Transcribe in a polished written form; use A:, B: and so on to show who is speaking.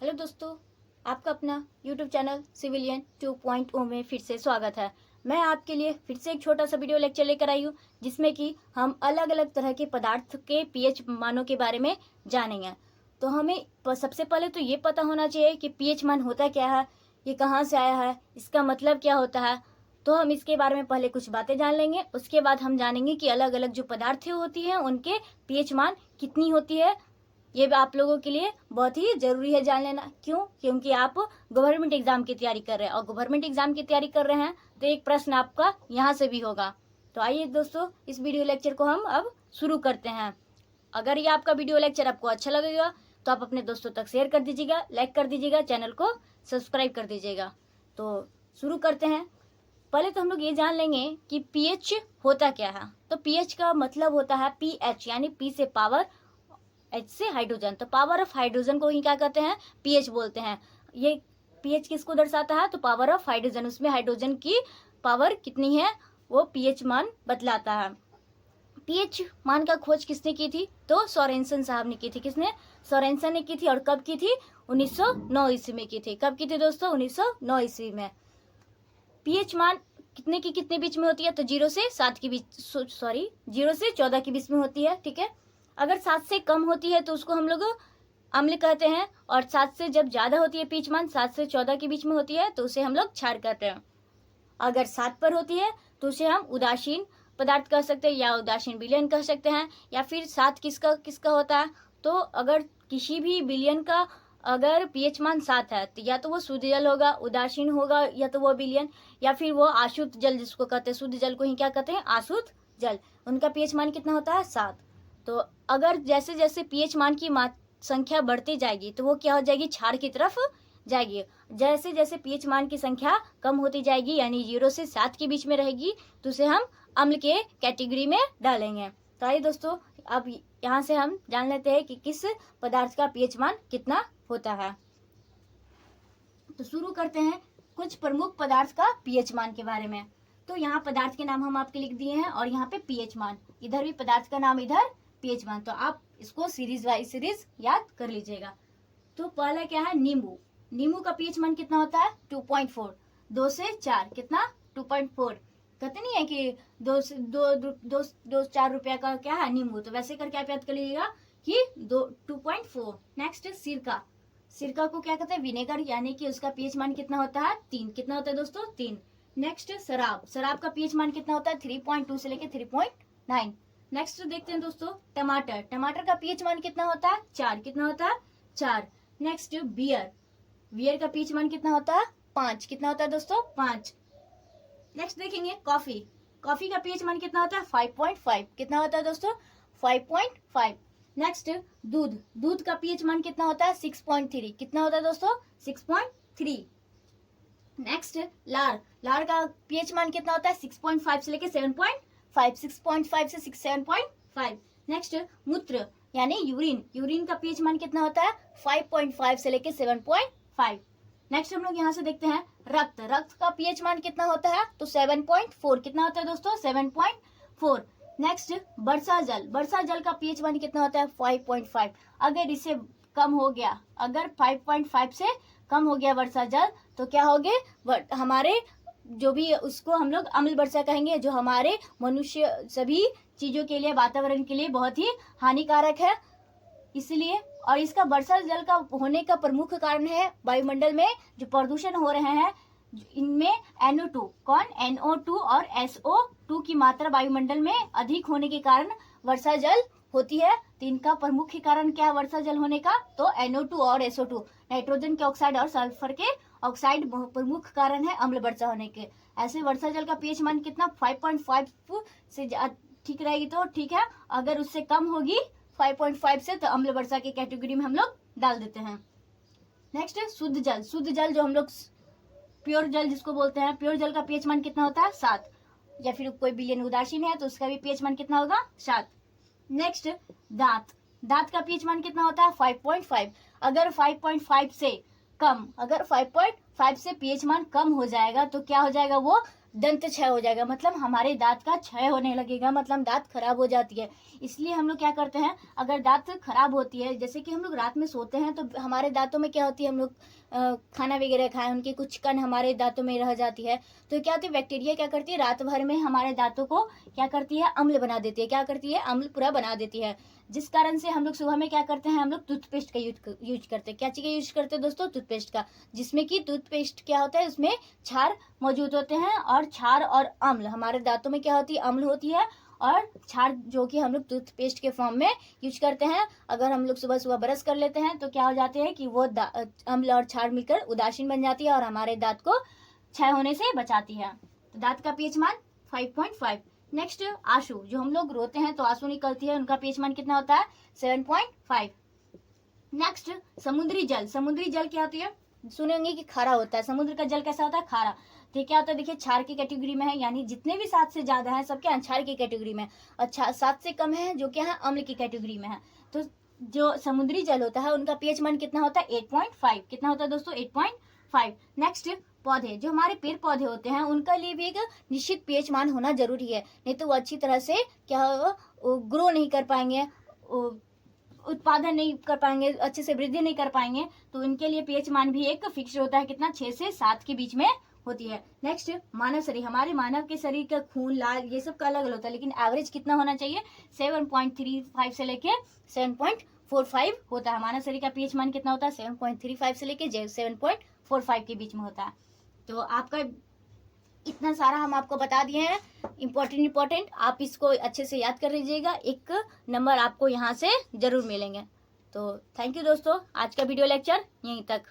A: Hello दोस्तों, आपका अपना यूट्यूब चैनल सिविलियन 2.0 में फिर से स्वागत है। मैं आपके लिए फिर से एक छोटा सा वीडियो लेक्चर लेकर आई हूँ जिसमें कि हम अलग अलग तरह के पदार्थ के पीएच मानों के बारे में जानेंगे। तो हमें सबसे पहले तो ये पता होना चाहिए कि पीएच मान होता क्या है, ये कहाँ से आया है, इसका मतलब क्या होता है। तो हम इसके बारे में पहले कुछ बातें जान लेंगे, उसके बाद हम जानेंगे कि अलग अलग जो पदार्थ होती हैं उनके पीएच मान कितनी होती है। ये आप लोगों के लिए बहुत ही जरूरी है जान लेना। क्यों? क्योंकि आप गवर्नमेंट एग्जाम की तैयारी कर रहे हैं और गवर्नमेंट एग्जाम की तैयारी कर रहे हैं तो एक प्रश्न आपका यहाँ से भी होगा। तो आइए दोस्तों, इस वीडियो लेक्चर को हम अब शुरू करते हैं। अगर ये आपका वीडियो लेक्चर आपको अच्छा लगेगा तो आप अपने दोस्तों तक शेयर कर दीजिएगा, लाइक कर दीजिएगा, चैनल को सब्सक्राइब कर दीजिएगा। तो शुरू करते हैं। पहले तो हम लोग ये जान लेंगे कि पीएच होता क्या है। तो पीएच का मतलब होता है पीएच, यानी पी से पावर, एच से हाइड्रोजन। तो पावर ऑफ हाइड्रोजन को ही क्या कहते हैं? पीएच बोलते हैं। ये पीएच किसको दर्शाता है? तो पावर ऑफ हाइड्रोजन, उसमें हाइड्रोजन की पावर कितनी है वो पीएच मान बतलाता है। पीएच मान का खोज किसने की थी? तो सोरेनसन साहब ने की थी। किसने? सोरेनसन ने की थी। और कब की थी? 1909 ईस्वी में की थी। कब की थी दोस्तों? 1909 ईस्वी में। पीएच मान कितने की कितने बीच में होती है? तो 0 से 7 के बीच, 0 से 14 के बीच में होती है। ठीक है। अगर 7 से कम होती है तो उसको हम लोग अम्ल कहते हैं, और 7 से जब ज्यादा होती है पीएच मान, 7 से 14 के बीच में होती है तो उसे हम लोग क्षार कहते हैं। अगर 7 पर होती है तो उसे हम उदासीन पदार्थ कह सकते हैं या उदासीन विलयन कह सकते हैं। या फिर 7 किसका किसका होता है? तो अगर किसी भी विलयन का अगर पीएच मान 7 है तो या तो वो शुद्ध जल होगा, उदासीन होगा, या तो वो विलयन, या फिर वो आशुद्ध जल जिसको कहते हैं। शुद्ध जल को ही क्या कहते हैं? आशुद्ध जल। उनका पीएच मान कितना होता है? 7। तो अगर जैसे जैसे पीएच मान की संख्या बढ़ती जाएगी तो वो क्या हो जाएगी? क्षार की तरफ जाएगी। जैसे जैसे पीएच मान की संख्या कम होती जाएगी, यानी 0 से 7 के बीच में रहेगी, तो उसे हम अम्ल के कैटेगरी में डालेंगे। तो आइए दोस्तों, अब यहाँ से हम जान लेते हैं कि किस पदार्थ का पीएच मान कितना होता है। तो शुरू करते हैं कुछ प्रमुख पदार्थ का पीएच मान के बारे में। तो यहाँ पदार्थ के नाम हम आपके लिख दिए हैं और यहाँ पे पीएच मान, इधर भी पदार्थ का नाम, इधर पीएच मान। तो आप इसको सीरीज वाइज सीरीज याद कर लीजिएगा। तो पहला क्या है? नींबू। नींबू का पीएच मान कितना होता है? 2.4। 2 से 4 कितना? 2.4। कहते नहीं है कि 4 रुपया का क्या है? नींबू। तो वैसे करके आप याद कर लीजिएगा कि 2.4। नेक्स्ट सिरका। सिरका को क्या कहते हैं? विनेगर, यानी कि उसका पीएच मान कितना होता है? 3। कितना होता है दोस्तों? 3। नेक्स्ट शराब। शराब का पीएच मान कितना होता है? 3.2 से लेके 3.9। नेक्स्ट देखते हैं दोस्तों टमाटर। टमाटर का पीएच मान कितना होता है? 4। कितना होता है? 4। Next beer. बियर का पीएच मान कितना होता है? 5। कितना होता है दोस्तों? 5। नेक्स्ट देखेंगे कॉफी। कॉफी का पीएच मान कितना होता है? 5.5। कितना होता है दोस्तों? 5.5। नेक्स्ट दूध। दूध का पीएच मान कितना होता है? 6.3। कितना होता है दोस्तों? 6.3। नेक्स्ट लार। लार का पीएच मान कितना होता है? 6.5 से लेके 7.5। 6.5 से 7.5। नेक्स्ट मूत्र यानी यूरिन। यूरिन का पीएच मान कितना होता है? 5.5 से लेके 7.5। नेक्स्ट हम लोग यहाँ से देखते हैं रक्त। रक्त का पीएच मान कितना होता है? तो 7.4। कितना होता है दोस्तों? 7.4। नेक्स्ट वर्षा जल। वर्षा जल का पीएच मान कितना होता है? 5.5। अगर इससे कम हो गया, अगर 5.5 से कम हो गया वर्षा जल, तो क्या हो गए? हमारे जो भी उसको हम लोग अम्ल वर्षा कहेंगे, जो हमारे मनुष्य सभी चीजों के लिए, वातावरण के लिए बहुत ही हानिकारक है। इसलिए, और इसका वर्षा जल का होने का प्रमुख कारण है वायुमंडल में जो प्रदूषण हो रहे हैं, इनमें NO2, कौन? NO2 और SO2 की मात्रा वायुमंडल में अधिक होने के कारण वर्षा जल होती है। तो इनका प्रमुख कारण क्या है वर्षा जल होने का? तो NO2 और SO2, नाइट्रोजन के ऑक्साइड और सल्फर के ऑक्साइड प्रमुख कारण है अम्ल वर्षा होने के। ऐसे वर्षा जल का पीएच मान कितना? 5.5 से ठीक रहेगी तो ठीक है, अगर उससे कम होगी 5.5 से तो अम्ल वर्षा की कैटेगरी में हम लोग डाल देते हैं। नेक्स्ट शुद्ध जल। शुद्ध जल जो हम लोग प्योर जल जिसको बोलते हैं, प्योर जल का पीएच मान कितना होता है? 7। या फिर कोई विलयन उदासीन है तो उसका भी पीएच मान कितना होगा? 7। नेक्स्ट दांत। दांत का पीएच मान कितना होता है? 5.5। अगर 5.5 से कम, अगर 5 से पीएच मान कम हो जाएगा तो क्या हो जाएगा, वो दंत क्षय हो जाएगा, मतलब हमारे दांत का क्षय होने लगेगा, मतलब दांत खराब हो जाती है। इसलिए हम लोग क्या करते हैं, अगर दांत खराब होती है, जैसे कि हम लोग रात में सोते हैं तो हमारे दांतों में क्या होती है, हम लोग खाना वगैरह खाएं, उनकी कुछ कण हमारे दांतों में रह जाती है, तो क्या होती है, बैक्टीरिया क्या करती है, रात भर में हमारे दांतों को क्या करती है, अम्ल बना देती है, क्या करती है, अम्ल पूरा बना देती है। जिस कारण से हम लोग सुबह में क्या करते हैं, हम लोग टूथपेस्ट का यूज करते हैं। क्या चीज का यूज करते हैं दोस्तों, टूथपेस्ट का, जिसमें कि टूथपेस्ट क्या होता है, उसमें क्षार मौजूद होते हैं, और क्षार और अम्ल, हमारे दांतों में क्या होती है, अम्ल होती है और क्षार, जो कि हम लोग टूथपेस्ट के फॉर्म में यूज करते हैं। अगर हम लोग सुबह सुबह ब्रश कर लेते हैं तो क्या हो जाते हैं कि वो अम्ल और क्षार मिलकर उदासीन बन जाती है और हमारे दांत को क्षय होने से बचाती है। तो दांत का पीएच मान 5.5। नेक्स्ट आंसू, जो हम लोग रोते हैं तो आंसू निकलती है, उनका पीएच मान कितना होता है, 7.5। नेक्स्ट समुद्री जल, समुद्री जल क्या होती है, सुने होंगे कि खारा होता है, समुद्र का जल कैसा होता है, खारा। तो क्या होता है, देखिए क्षार की कैटेगरी में है, यानी जितने भी 7 से ज्यादा है सब क्या क्षार की कैटेगरी में, अच्छा 7 से कम है जो क्या है अम्ल की कैटेगरी में है। तो जो समुद्री जल होता है उनका पीएच मान कितना होता है, 8.5। कितना होता है दोस्तों, 8.5। नेक्स्ट पौधे, जो हमारे पेड़ पौधे होते हैं उनका लिए भी एक निश्चित पीएच मान होना जरूरी है, नहीं तो वो अच्छी तरह से क्या ग्रो नहीं कर पाएंगे, उत्पादन नहीं कर पाएंगे, अच्छे से वृद्धि नहीं कर पाएंगे। तो इनके लिए पीएच मान भी एक फिक्स होता है, कितना, 6 से 7 के बीच में होती है। नेक्स्ट मानव शरीर, हमारे मानव के शरीर का खून, लाल, ये सब का अलग अलग होता है, लेकिन एवरेज कितना होना चाहिए, 7.35 से लेके 7.45 होता है। मानव शरीर का पीएच मान कितना होता है, 7.35 से लेके 7.45 के बीच में होता है। तो आपका इतना सारा हम आपको बता दिए हैं, इम्पोर्टेंट, आप इसको अच्छे से याद कर लीजिएगा, एक नंबर आपको यहाँ से जरूर मिलेंगे। तो थैंक यू दोस्तों, आज का वीडियो लेक्चर यहीं तक।